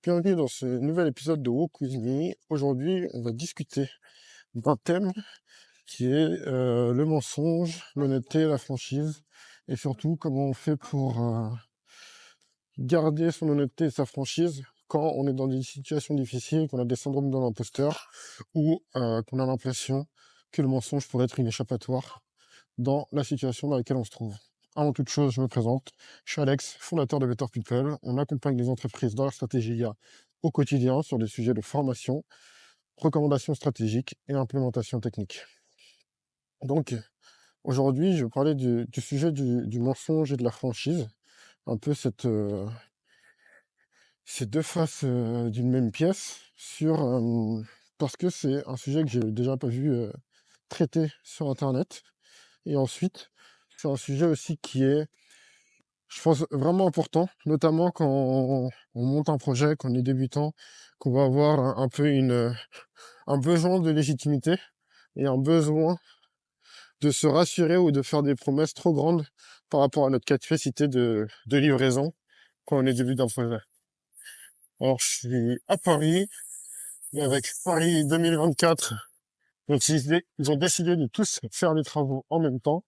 bienvenue dans ce nouvel épisode de Walk With Me. Aujourd'hui, on va discuter d'un thème qui est le mensonge, l'honnêteté, la franchise, et surtout comment on fait pour garder son honnêteté et sa franchise quand on est dans des situations difficiles, qu'on a des syndromes de l'imposteur, ou qu'on a l'impression que le mensonge pourrait être une échappatoire dans la situation dans laquelle on se trouve. Avant toute chose, je me présente. Je suis Alex, fondateur de Better People. On accompagne les entreprises dans leur stratégie IA au quotidien sur des sujets de formation, recommandations stratégiques et implémentation technique. Donc, aujourd'hui, je vais parler du sujet du mensonge et de la franchise. Un peu ces deux faces d'une même pièce parce que c'est un sujet que j'ai déjà pas vu traité sur Internet. Et ensuite, c'est un sujet aussi qui est, je pense, vraiment important, notamment quand on monte un projet, qu'on est débutant, qu'on va avoir un peu un besoin de légitimité et un besoin de se rassurer ou de faire des promesses trop grandes par rapport à notre capacité de livraison quand on est début d'un projet. Alors, je suis à Paris, et avec Paris 2024, donc ils ont décidé de tous faire les travaux en même temps.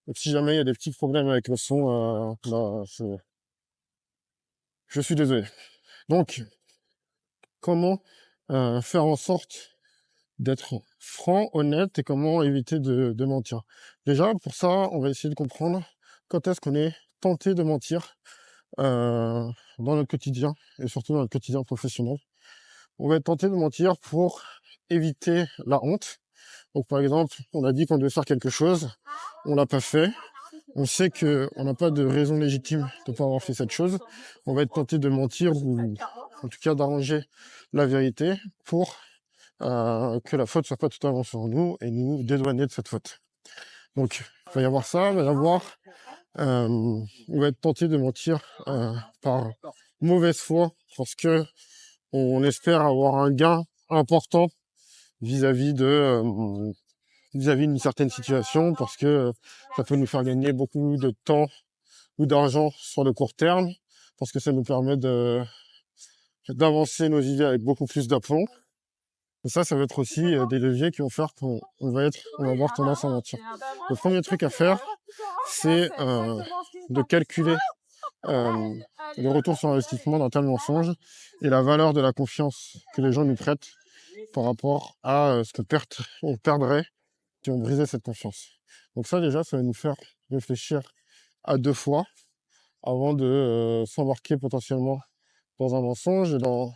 Donc, si jamais il y a des petits problèmes avec le son, je suis désolé. Donc, comment faire en sorte d'être franc, honnête et comment éviter de mentir. Déjà, pour ça, on va essayer de comprendre quand est-ce qu'on est tenté de mentir dans notre quotidien et surtout dans notre quotidien professionnel. On va être tenté de mentir pour éviter la honte. Donc, par exemple, on a dit qu'on devait faire quelque chose, on l'a pas fait. On sait que on n'a pas de raison légitime de ne pas avoir fait cette chose. On va être tenté de mentir ou en tout cas d'arranger la vérité pour que la faute soit pas totalement sur nous et nous dédouaner de cette faute. Donc, il va y avoir ça, il va y avoir, on va être tenté de mentir par mauvaise foi parce que on espère avoir un gain important vis-à-vis vis-à-vis d'une certaine situation parce que ça peut nous faire gagner beaucoup de temps ou d'argent sur le court terme parce que ça nous permet d'avancer nos idées avec beaucoup plus d'aplomb. Et ça va être aussi des leviers qui vont faire qu'on va avoir tendance à mentir. Le premier truc à faire, c'est de calculer le retour sur investissement d'un tel mensonge et la valeur de la confiance que les gens nous prêtent par rapport à ce on perdrait si on brisait cette confiance. Donc ça déjà, ça va nous faire réfléchir à deux fois avant de s'embarquer potentiellement dans un mensonge et dans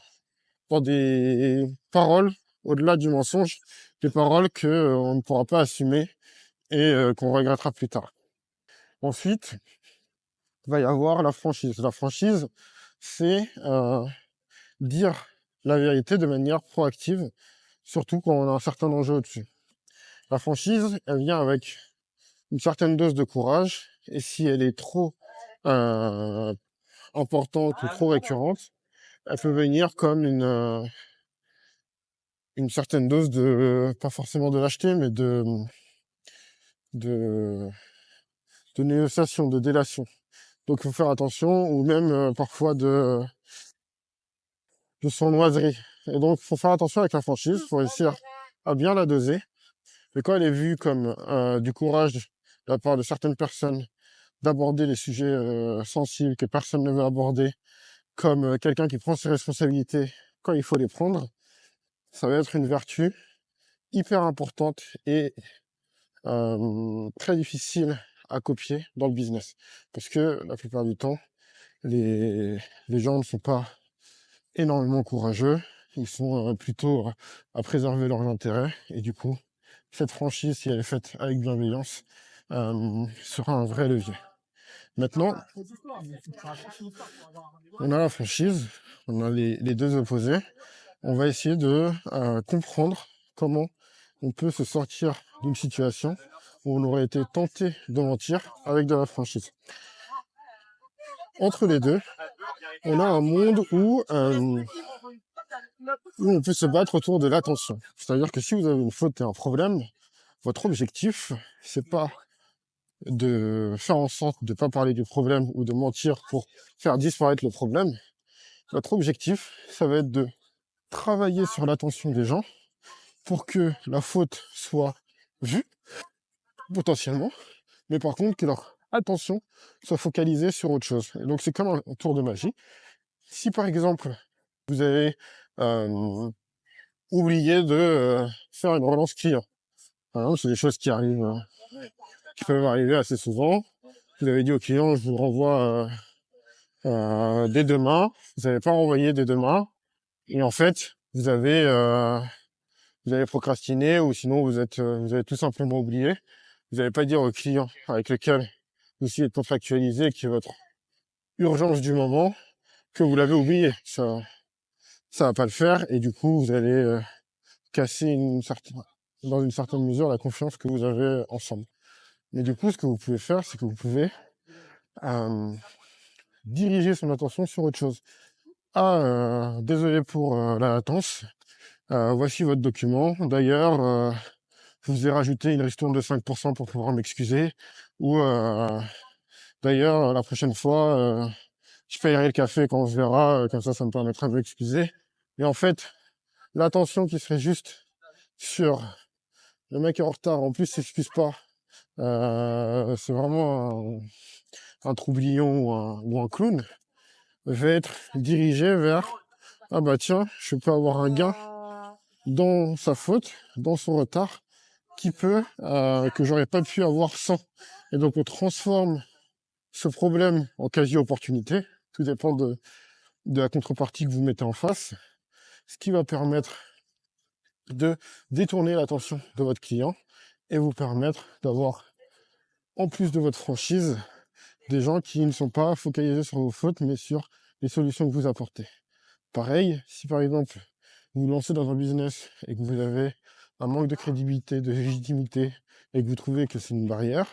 des paroles au-delà du mensonge, des paroles que on ne pourra pas assumer et qu'on regrettera plus tard. Ensuite, il va y avoir la franchise. La franchise, c'est dire la vérité de manière proactive, surtout quand on a un certain enjeu au-dessus. La franchise, elle vient avec une certaine dose de courage, et si elle est trop importante ou trop récurrente, elle peut venir comme une certaine dose pas forcément de lâcheté, mais de, de négociation, de délation. Donc, il faut faire attention, ou même parfois de sournoiserie. Et donc, il faut faire attention avec la franchise, il faut réussir à bien la doser. Mais quand elle est vue comme du courage de la part de certaines personnes d'aborder les sujets sensibles que personne ne veut aborder, comme quelqu'un qui prend ses responsabilités quand il faut les prendre, ça va être une vertu hyper importante et très difficile à copier dans le business. Parce que la plupart du temps, les gens ne sont pas énormément courageux, ils sont plutôt à préserver leurs intérêts, et du coup, cette franchise, si elle est faite avec bienveillance, sera un vrai levier. Maintenant, on a la franchise, on a les deux opposés, on va essayer de comprendre comment on peut se sortir d'une situation où on aurait été tenté de mentir avec de la franchise. Entre les deux, on a un monde où on peut se battre autour de l'attention. C'est-à-dire que si vous avez une faute et un problème, votre objectif, c'est pas de faire en sorte de pas parler du problème ou de mentir pour faire disparaître le problème, Votre objectif, ça va être de travailler sur l'attention des gens pour que la faute soit vue, potentiellement, mais par contre que leur attention soit focalisée sur autre chose. Et donc c'est comme un tour de magie. Si par exemple, vous avez oublié de faire une relance client, par exemple, c'est des choses qui arrivent, qui peuvent arriver assez souvent. Vous avez dit au client, je vous renvoie dès demain. Vous n'avez pas renvoyé dès demain. Et en fait, vous avez procrastiné ou sinon vous avez tout simplement oublié. Vous n'allez pas dire au client avec lequel vous essayez de contractualiser qui est votre urgence du moment que vous l'avez oublié. Ça va pas le faire et du coup, vous allez casser dans une certaine mesure la confiance que vous avez ensemble. Mais du coup, ce que vous pouvez faire, c'est que vous pouvez diriger son attention sur autre chose. Désolé pour la latence. Voici votre document. D'ailleurs, je vous ai rajouté une ristourne de 5% pour pouvoir m'excuser. Ou d'ailleurs, la prochaine fois, je payerai le café quand on se verra. Comme ça me permettra de m'excuser. Et en fait, l'attention qui serait juste sur le mec est en retard, en plus s'excuse pas. C'est vraiment un troublion ou un clown, va être dirigé vers ah bah tiens, je peux avoir un gain dans sa faute, dans son retard, qui peut que j'aurais pas pu avoir sans. Et donc on transforme ce problème en quasi-opportunité. Tout dépend de la contrepartie que vous mettez en face, ce qui va permettre de détourner l'attention de votre client et vous permettre d'avoir, en plus de votre franchise, des gens qui ne sont pas focalisés sur vos fautes, mais sur les solutions que vous apportez. Pareil, si par exemple, vous vous lancez dans un business et que vous avez un manque de crédibilité, de légitimité, et que vous trouvez que c'est une barrière,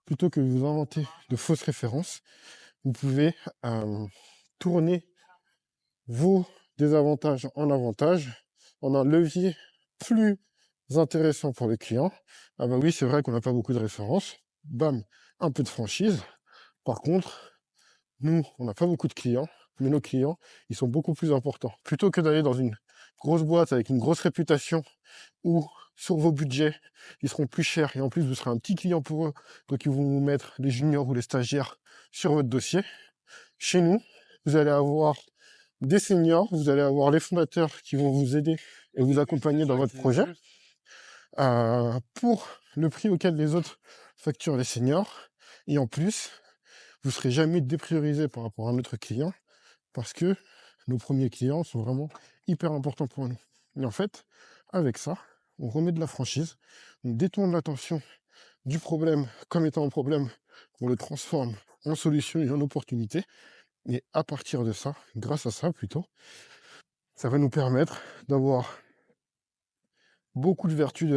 plutôt que de vous inventer de fausses références, vous pouvez tourner vos désavantages en avantages, en un levier plus intéressant pour le client. Ah bah oui, c'est vrai qu'on n'a pas beaucoup de références. Bam, un peu de franchise. Par contre, nous, on n'a pas beaucoup de clients, mais nos clients, ils sont beaucoup plus importants. Plutôt que d'aller dans une grosse boîte avec une grosse réputation où sur vos budgets, ils seront plus chers et en plus vous serez un petit client pour eux, donc ils vont vous mettre les juniors ou les stagiaires sur votre dossier. Chez nous, vous allez avoir des seniors, vous allez avoir les fondateurs qui vont vous aider et vous accompagner dans votre projet pour le prix auquel les autres facturent les seniors. Et en plus, vous serez jamais dépriorisé par rapport à notre client parce que nos premiers clients sont vraiment hyper importants pour nous. Et en fait, avec ça, on remet de la franchise, on détourne l'attention du problème comme étant un problème, on le transforme en solution et en opportunité. Et à partir de ça, grâce à ça plutôt, ça va nous permettre d'avoir beaucoup de vertus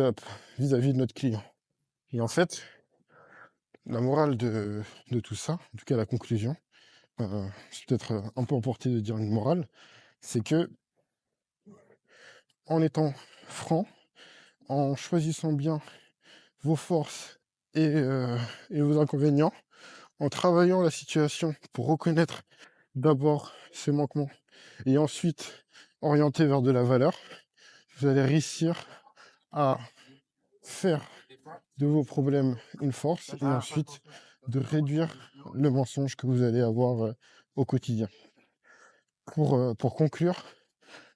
vis-à-vis de notre client. Et en fait, la morale de tout ça, en tout cas la conclusion, c'est peut-être un peu emporté de dire une morale, c'est que en étant franc, en choisissant bien vos forces et vos inconvénients, en travaillant la situation pour reconnaître d'abord ses manquements et ensuite orienter vers de la valeur, vous allez réussir à faire de vos problèmes une force et ensuite de réduire le mensonge que vous allez avoir au quotidien. Pour conclure,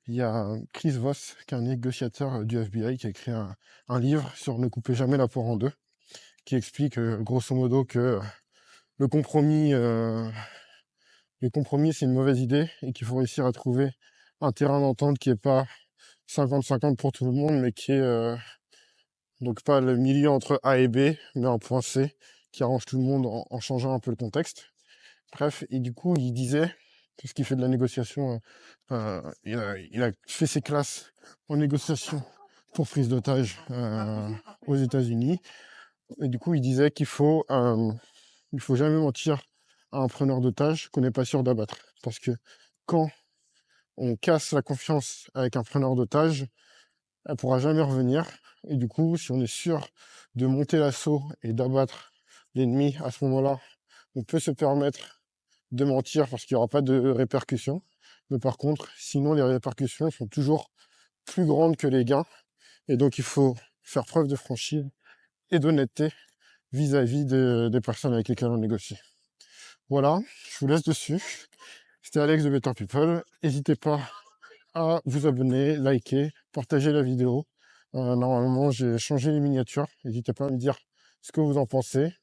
il y a Chris Voss, qui est un négociateur du FBI, qui a écrit un livre sur Ne coupez jamais la poire en deux, qui explique grosso modo que le compromis, c'est une mauvaise idée et qu'il faut réussir à trouver un terrain d'entente qui n'est pas 50-50 pour tout le monde, mais qui est donc pas le milieu entre A et B, mais un point C qui arrange tout le monde en changeant un peu le contexte. Bref, et du coup, il disait, parce qu'il fait de la négociation, il a fait ses classes en négociation pour prise d'otage aux États-Unis. Et du coup, il disait qu'il faut jamais mentir à un preneur d'otage qu'on n'est pas sûr d'abattre. Parce que quand on casse la confiance avec un preneur d'otage, elle pourra jamais revenir. Et du coup, si on est sûr de monter l'assaut et d'abattre l'ennemi, à ce moment-là, on peut se permettre de mentir parce qu'il n'y aura pas de répercussions. Mais par contre, sinon, les répercussions sont toujours plus grandes que les gains. Et donc, il faut faire preuve de franchise et d'honnêteté vis-à-vis des personnes avec lesquelles on négocie. Voilà, je vous laisse dessus. C'était Alex de Better People. N'hésitez pas à vous abonner, liker, partager la vidéo. Normalement, j'ai changé les miniatures. N'hésitez pas à me dire ce que vous en pensez.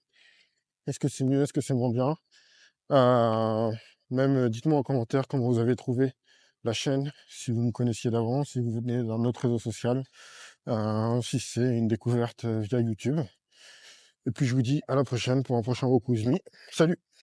Est-ce que c'est mieux? Est-ce que c'est moins bien? Euh, Même dites-moi en commentaire comment vous avez trouvé la chaîne, si vous me connaissiez d'avant, si vous venez d'un autre réseau social, si c'est une découverte via YouTube. Et puis je vous dis à la prochaine pour un prochain Wokuzmi. Salut!